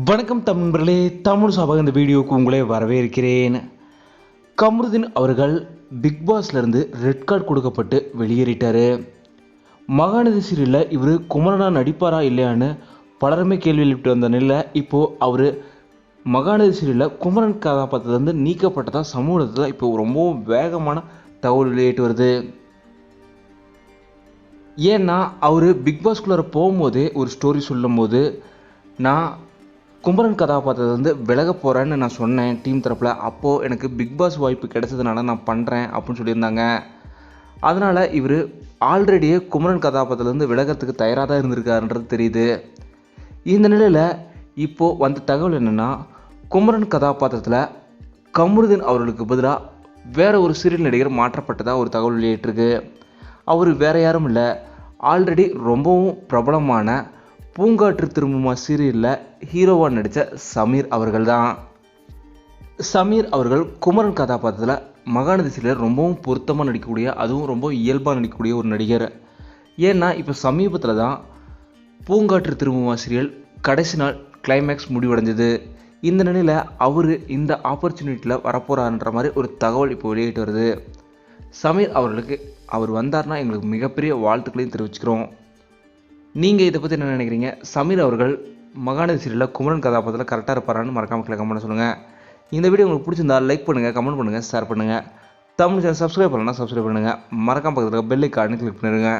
வணக்கம் தமிழர்களே, தமிழ் சபாக இந்த வீடியோவுக்கு உங்களே வரவேற்கிறேன். கமருதீன் அவர்கள் பிக் பாஸ்லேருந்து ரெட் கார்டு கொடுக்கப்பட்டு வெளியேறிட்டார். மகாநதி சீரியலில் இவர் குமரனா நடிப்பாரா இல்லையான்னு பலருமே கேள்வி எழுப்பிட்டு வந்த நிலையில் இப்போது அவர் மகாநதி சீரியலில் குமரன் கதாபாத்திரத்திலிருந்து நீக்கப்பட்டதாக சமூகத்தில் இப்போ ரொம்பவும் வேகமான தகவல் வெளியிட்டு வருது. ஏன்னா அவர் பிக் பாஸ்குள்ளார போகும்போதே ஒரு ஸ்டோரி சொல்லும் போது, நான் குமரன் கதாபாத்திரத்தை விலக போகிறேன்னு நான் சொன்னேன் டீம் தரப்பில். அப்போது எனக்கு பிக் பாஸ் வாய்ப்பு கிடைச்சதுனால நான் பண்ணுறேன் அப்படின்னு சொல்லியிருந்தாங்க. அதனால் இவர் ஆல்ரெடியே குமரன் கதாபாத்திரத்துலேருந்து விலகிறதுக்கு தயாராக தான் இருந்திருக்காருன்றது தெரியுது. இந்த நிலையில் இப்போது வந்த தகவல் என்னென்னா, குமரன் கதாபாத்திரத்தில் கமருதீன் அவர்களுக்கு பதிலாக வேறு ஒரு சீரியல் நடிகர் மாற்றப்பட்டதாக ஒரு தகவல் வெளியிட்டிருக்கு. அவர் வேறு யாரும் இல்லை, ஆல்ரெடி ரொம்பவும் பிரபலமான பூங்காற்று திரும்புமா சீரியலில் ஹீரோவாக நடித்த சமீர் அவர்கள் தான். சமீர் அவர்கள் குமரன் கதாபாத்திரத்தில் மகாநதி சீரியலில் ரொம்பவும் பொருத்தமாக நடிக்கக்கூடிய, அதுவும் ரொம்ப இயல்பாக நடிக்கக்கூடிய ஒரு நடிகர். ஏன்னா இப்போ சமீபத்தில் தான் பூங்காற்று திரும்புமா சீரியல் கடைசி நாள் கிளைமேக்ஸ் முடிவடைஞ்சது. இந்த நிலையில் அவர் இந்த ஆப்பர்ச்சுனிட்டியில் வரப்போகிறாருன்ற மாதிரி ஒரு தகவல் இப்போ வெளியிட்டு வருது. சமீர் அவர்களுக்கு அவர் வந்தார்னா எங்களுக்கு மிகப்பெரிய வாழ்த்துக்களையும் தெரிவிச்சுக்கிறோம். நீங்கள் இதை பற்றி என்ன நினைக்கிறீங்க? சமீர் அவர்கள் மகாநதி சீரியலில் குமரன் கதாபாத்திரத்தில் கரெக்டாக இருப்பாரான்னு மறக்காமல் கமெண்ட் பண்ண சொல்லுங்கள். இந்த வீடியோ உங்களுக்கு பிடிச்சிருந்தா லைக் பண்ணுங்கள், கமெண்ட் பண்ணுங்கள், ஷேர் பண்ணுங்கள். தமிழ் சேனல் சப்ஸ்கிரைப் பண்ணலாம், சப்ஸ்கிரைப் பண்ணுங்கள். மறக்காமல் பக்கத்தில் பெல் ஐக்கானை கிளிக் பண்ணிடுங்க.